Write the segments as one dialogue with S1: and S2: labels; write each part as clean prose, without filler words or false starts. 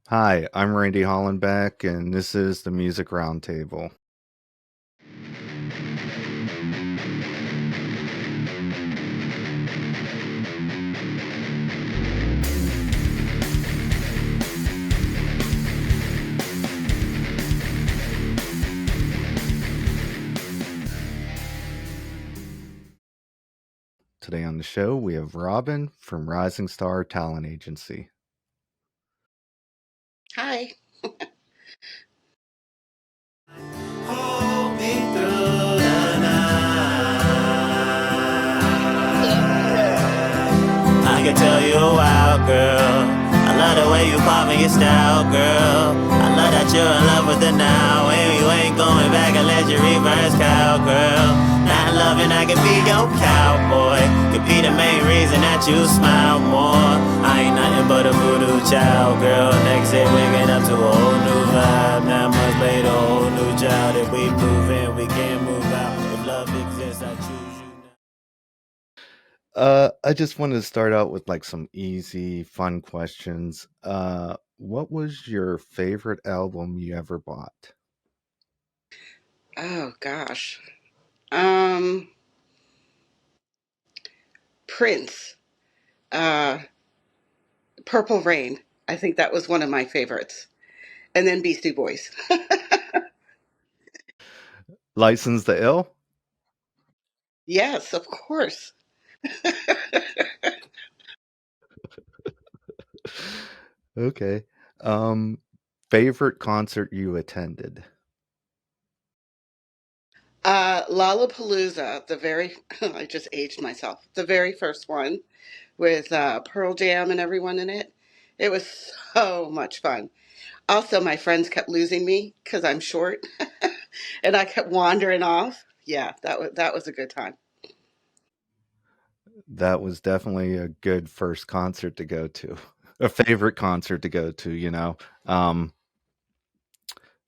S1: Hi, I'm Randy Hollenbeck, and this is the Music Roundtable. Today on the show, we have Robin from Rising Star Talent Agency.
S2: Hi.
S3: Hold me through the night. I can tell you a wild girl. I love the way you pop and your style, girl. I love that you're in love with the now, and you ain't going back unless you reverse cowgirl. Not loving, I could be your cowboy. Could be the main reason that you smile more. I ain't nothing but a voodoo child, girl. Next day waking up to a whole new vibe. 9 months later, a whole new child. If we move in, we can't move out. If love exists, I choose you now.
S1: I just wanted to start out with like some easy, fun questions. What was your favorite album you ever bought?
S2: Oh gosh. Um Prince. Uh Purple Rain. I think that was one of my favorites. And then Beastie Boys.
S1: License to Ill?
S2: Yes, of course.
S1: Okay. Um, Favorite concert you attended?
S2: Lollapalooza, the very I just aged myself. The very first one with Pearl Jam and everyone in it. It was so much fun. Also, my friends kept losing me because I'm short, and I kept wandering off. Yeah, that was a good time.
S1: That was definitely a good first concert to go to. A favorite concert to go to. Um,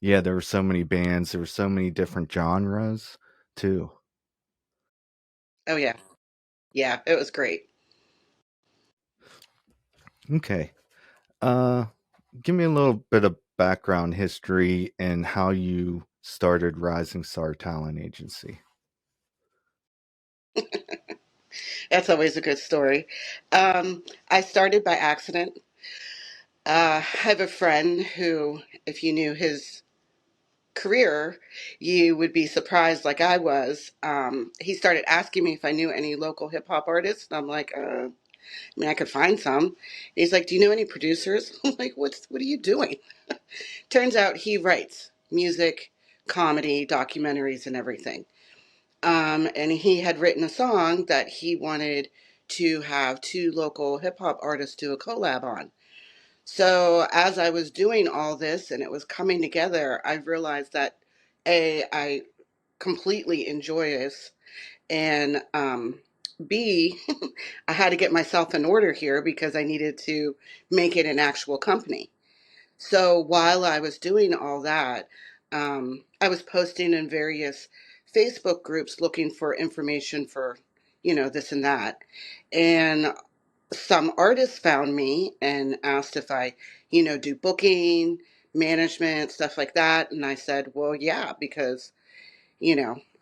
S1: Yeah, there were so many bands, there were so many different genres too.
S2: Oh yeah, yeah, it was great.
S1: Okay. Uh Give me a little bit of background history and how you started Rising Star Talent Agency.
S2: That's always a good story. I started by accident. I have a friend who, if you knew his career, you would be surprised, like I was. He started asking me if I knew any local hip hop artists. And I'm like, I mean, I could find some. He's like, do you know any producers? I'm like, what are you doing? Turns out he writes music, comedy, documentaries, and everything. And he had written a song that he wanted to have two local hip hop artists do a collab on. So as I was doing all this and it was coming together, I realized that I completely enjoy this, and B, I had to get myself in order here because I needed to make it an actual company. So while I was doing all that, I was posting in various Facebook groups looking for information for, this and that. And some artists found me and asked if I, do booking, management, stuff like that. And I said, well, yeah, because,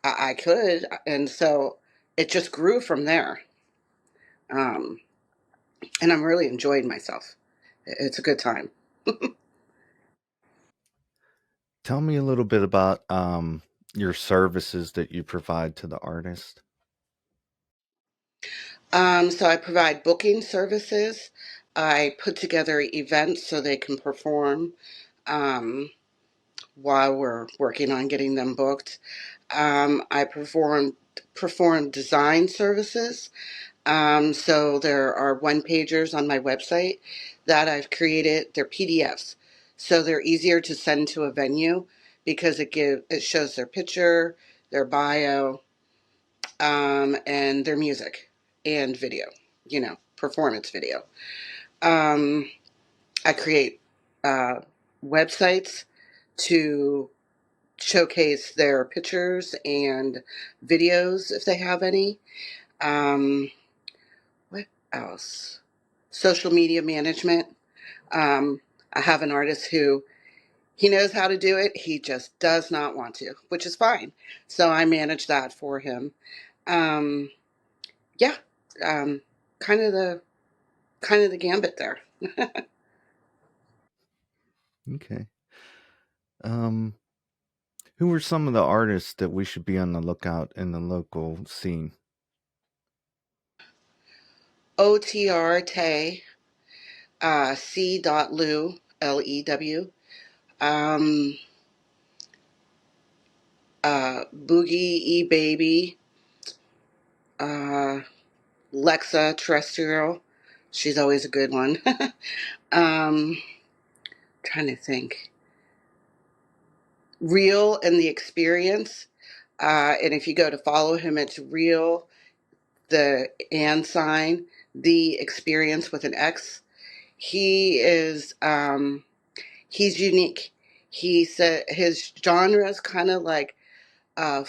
S2: I could. And so it just grew from there. Um, and I'm really enjoying myself. It's a good time.
S1: Tell me a little bit about your services that you provide to the artist.
S2: So I provide booking services. I put together events so they can perform um, while we're working on getting them booked. I perform design services. So there are one pagers on my website that I've created. They're PDFs, so they're easier to send to a venue because it shows their picture, their bio, and their music and video, performance video. Um, I create uh, websites to showcase their pictures and videos if they have any. Um, what else? Social media management. Um, I have an artist who he knows how to do it. He just does not want to, which is fine. So I manage that for him. Um, yeah, um, kind of the gambit there.
S1: Okay. Um, who are some of the artists that we should be on the lookout in the local scene?
S2: OTR Tay, C.LEW, LEW, um, Boogie E Baby, uh, Lexa Terrestrial. She's always a good one. um, Trying to think. Real and the Experience. And if you go to follow him, it's Real, the and sign, the Experience with an X. He is he's unique. He said his genre is kind of uh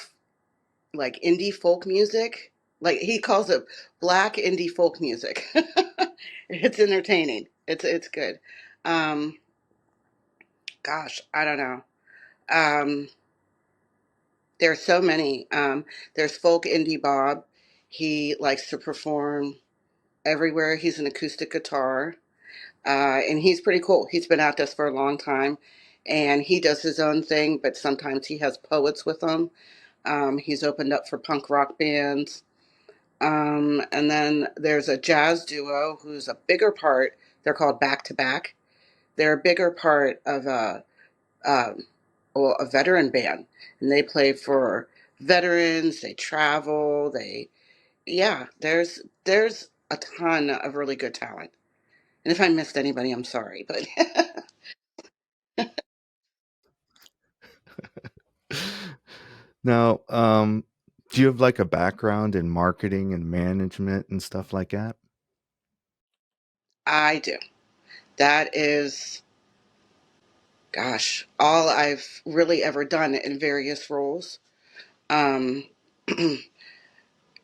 S2: like indie folk music. Like he calls it black indie folk music. It's entertaining. It's good. Um, Gosh, I don't know. Um, there's so many. There's folk indie Bob. He likes to perform everywhere. He's an acoustic guitar, and he's pretty cool. He's been at this for a long time, and he does his own thing. But sometimes he has poets with him. He's opened up for punk rock bands. And then there's a jazz duo who's a bigger part. They're called Back to Back. They're a bigger part of um, a veteran band, and they play for veterans. They travel. Yeah. There's a ton of really good talent. And if I missed anybody, I'm sorry, but
S1: Now, do you have like a background in marketing and management and stuff like that?
S2: I do. That is, gosh, all I've really ever done in various roles. Um,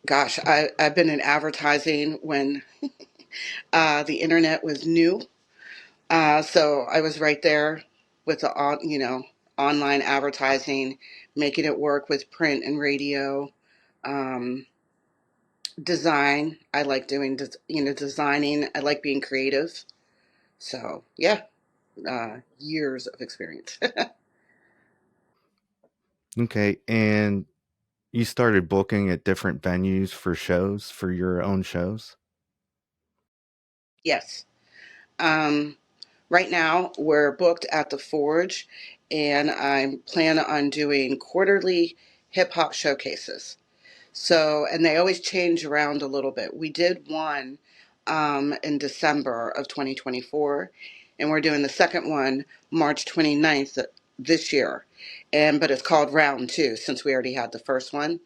S2: Gosh, I've been in advertising when the internet was new. So I was right there with the online advertising, making it work with print and radio. Um, Design, I like doing designing. I like being creative. So yeah, years of experience.
S1: Okay, and you started booking at different venues for shows for your own shows?
S2: Yes. Um, right now we're booked at the Forge, and I plan on doing quarterly hip hop showcases. So, and they always change around a little bit. We did one in December of 2024, and we're doing the second one March 29th this year. But it's called Round Two since we already had the first one.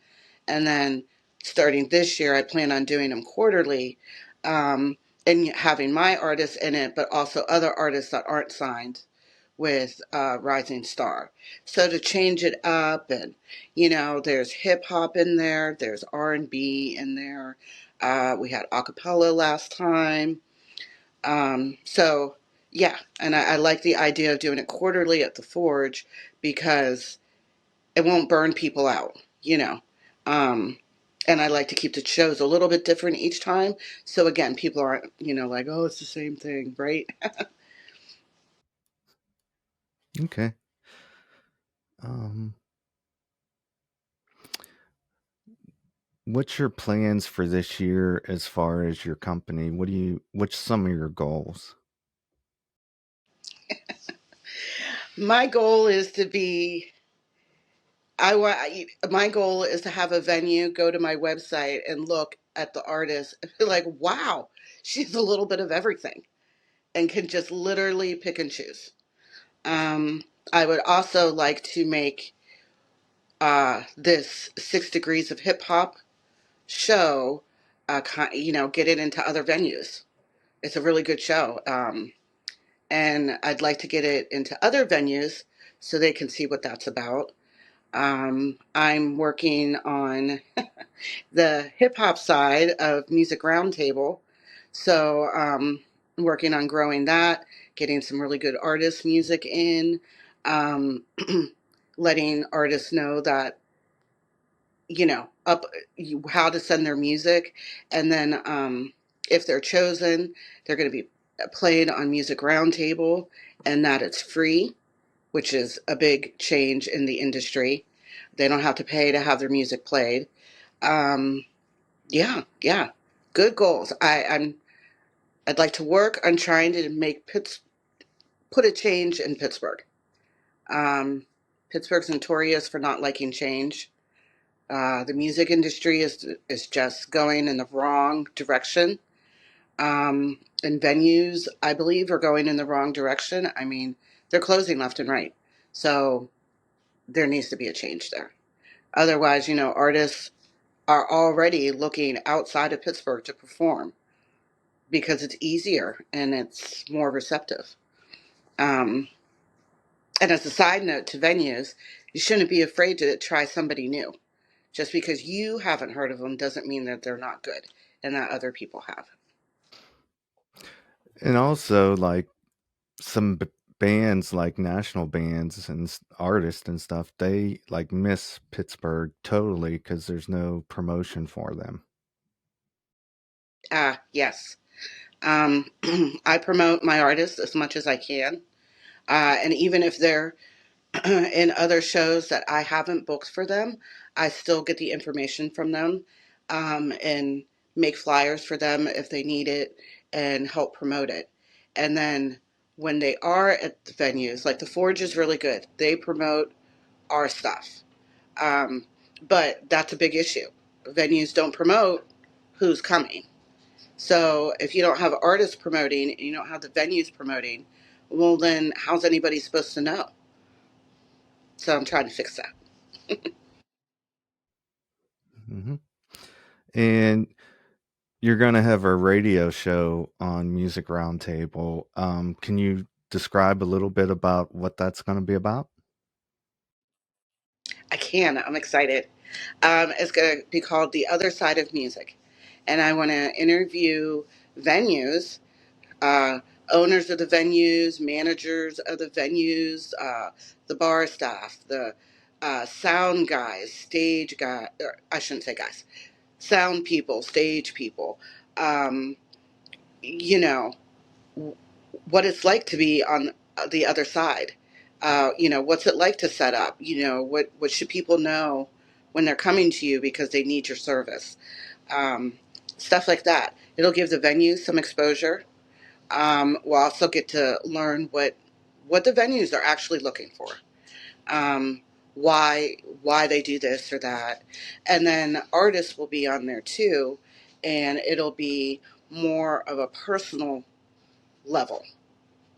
S2: And then starting this year, I plan on doing them quarterly, um, and having my artists in it, but also other artists that aren't signed with Rising Star. So to change it up, and there's hip hop in there, there's R&B in there. We had acapella last time. So yeah, and I like the idea of doing it quarterly at the Forge because it won't burn people out, you know. Um, and I like to keep the shows a little bit different each time. So again, people aren't, like, oh, it's the same thing, right?
S1: Okay. Um, what's your plans for this year as far as your company? What's some of your goals?
S2: My goal is to be I want my goal is to have a venue, go to my website and look at the artist and be like, wow, she's a little bit of everything and can just literally pick and choose. Um, I would also like to make this 6 Degrees of Hip Hop show, get it into other venues. It's a really good show. And I'd like to get it into other venues so they can see what that's about. I'm working on the hip hop side of Music Roundtable. So working on growing that, getting some really good artist music in, um, letting artists know that, up how to send their music, and then if they're chosen, they're going to be played on Music Roundtable, and that it's free, which is a big change in the industry. They don't have to pay to have their music played. Um, yeah, yeah, good goals. I'd like to work on trying to make put a change in Pittsburgh. Um, Pittsburgh's notorious for not liking change. The music industry is just going in the wrong direction. And venues, I believe, are going in the wrong direction. I mean, they're closing left and right. So there needs to be a change there. Otherwise, artists are already looking outside of Pittsburgh to perform because it's easier and it's more receptive. Um, and as a side note to venues, you shouldn't be afraid to try somebody new. Just because you haven't heard of them doesn't mean that they're not good and that other people have.
S1: And also, like some bands, like national bands and artists and stuff, they like miss Pittsburgh totally because there's no promotion for them.
S2: Ah, yes. Um, I promote my artists as much as I can. And even if they're in other shows that I haven't booked for them, I still get the information from them, and make flyers for them if they need it and help promote it. And then when they are at the venues, like the Forge is really good, they promote our stuff. Um, but that's a big issue. Venues don't promote who's coming. So if you don't have artists promoting and you don't have the venues promoting, well, then how's anybody supposed to know? So I'm trying to fix that.
S1: Hmm. And you're going to have a radio show on Music Roundtable. Can you describe a little bit about what that's going to be about?
S2: I can. I'm excited. It's going to be called The Other Side of Music. And I want to interview venues, uh, owners of the venues, managers of the venues, the bar staff, the sound guys, stage guys, or I shouldn't say guys, sound people, stage people, um, you know, what it's like to be on the other side. What's it like to set up? What should people know when they're coming to you because they need your service? Um, Stuff like that. It'll give the venue some exposure. We'll also get to learn what the venues are actually looking for. Um, why they do this or that, and then artists will be on there too, and it'll be more of a personal level.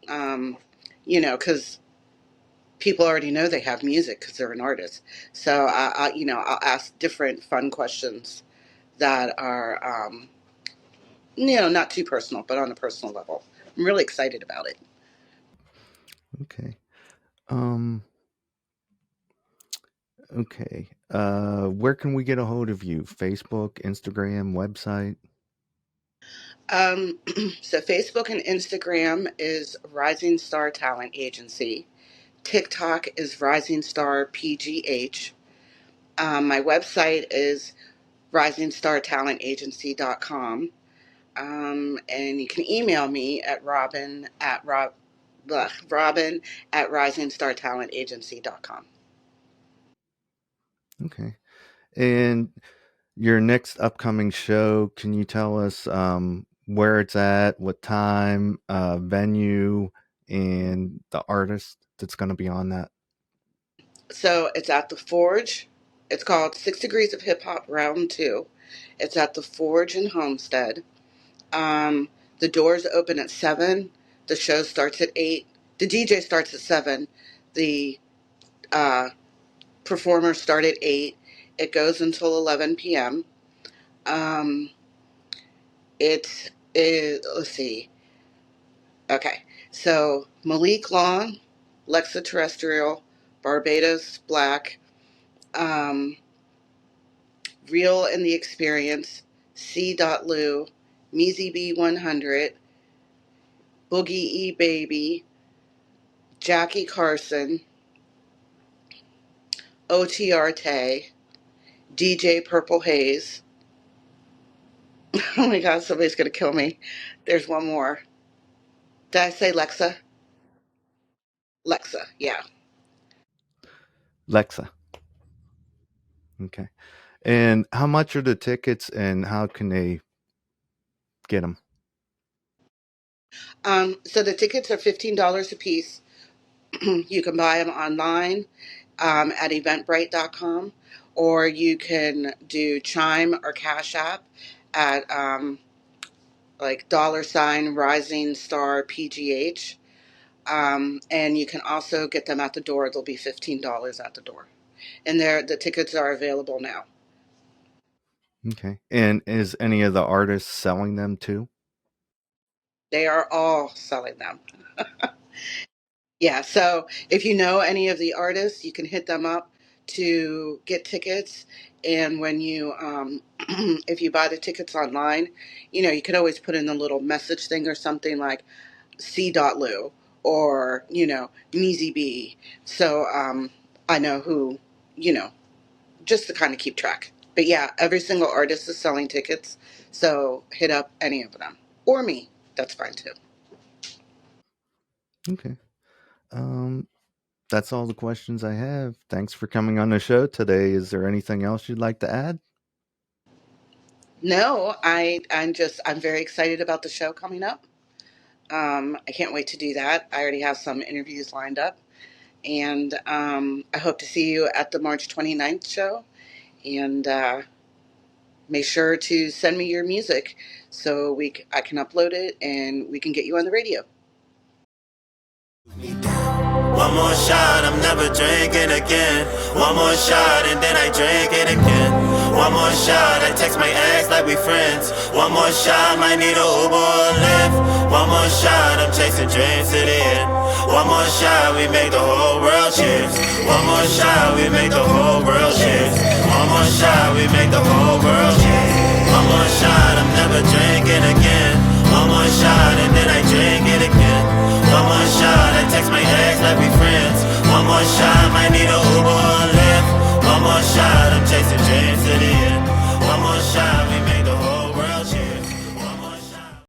S2: Um, because people already know they have music because they're an artist. So I'll ask different fun questions that are, not too personal, but on a personal level. I'm really excited about it.
S1: Okay. Um, okay. Where can we get a hold of you? Facebook, Instagram, website?
S2: So Facebook and Instagram is Rising Star Talent Agency. TikTok is Rising Star PGH. My website is risingstartalentagency.com. And you can email me at robin at risingstartalentagency.com.
S1: Okay. And your next upcoming show, can you tell us where it's at, what time, venue, and the artist that's going to be on that?
S2: So it's at the Forge. It's called 6 Degrees of Hip Hop Round 2. It's at the Forge in Homestead. Um, the doors open at 7. The show starts at 8. The DJ starts at 7. The uh, performers start at 8. It goes until 11 p.m. Um, it is, let's see. Okay. So Malik Long, Lexa Terrestrial, Barbados Black, um, Real in the Experience, C.LEW, Measy B 100, Boogie E Baby, Jackie Carson, OTR Tay, DJ Purple Haze. Oh my God, somebody's going to kill me. There's one more. Did I say Lexa? Lexa, yeah.
S1: Lexa. Okay. And how much are the tickets and how can they get them?
S2: So the tickets are $15 a piece. You can buy them online at eventbrite.com, or you can do Chime or Cash App at like $ Rising Star PGH. And you can also get them at the door. They'll be $15 at the door. And the tickets are available now.
S1: Okay. And is any of the artists selling them too?
S2: They are all selling them. Yeah, so if you know any of the artists, you can hit them up to get tickets. And when you, if you buy the tickets online, you could always put in a little message thing or something like C.LEW or, Measy B. So I know who, just to kind of keep track. But yeah, every single artist is selling tickets. So hit up any of them or me. That's fine too.
S1: Okay. That's all the questions I have. Thanks for coming on the show today. Is there anything else you'd like to add?
S2: No, I'm very excited about the show coming up. I can't wait to do that. I already have some interviews lined up, and I hope to see you at the March 29th show. And make sure to send me your music so I can upload it and we can get you on the radio.
S3: One more shot, I'm never drinking again. One more shot and then I drink it again. One more shot, I text my ex like we friends. One more shot, might need a Uber or a Lyft. One more shot, I'm chasing dreams to the end. One more shot, we make the whole world cheers. One more shot, we make the whole world cheers. One more shot, we make the whole world cheers. One more shot, I'm never drinking again. One more shot and then I drink it again. One more shot, I text my ex like we friends. One more shot, might need a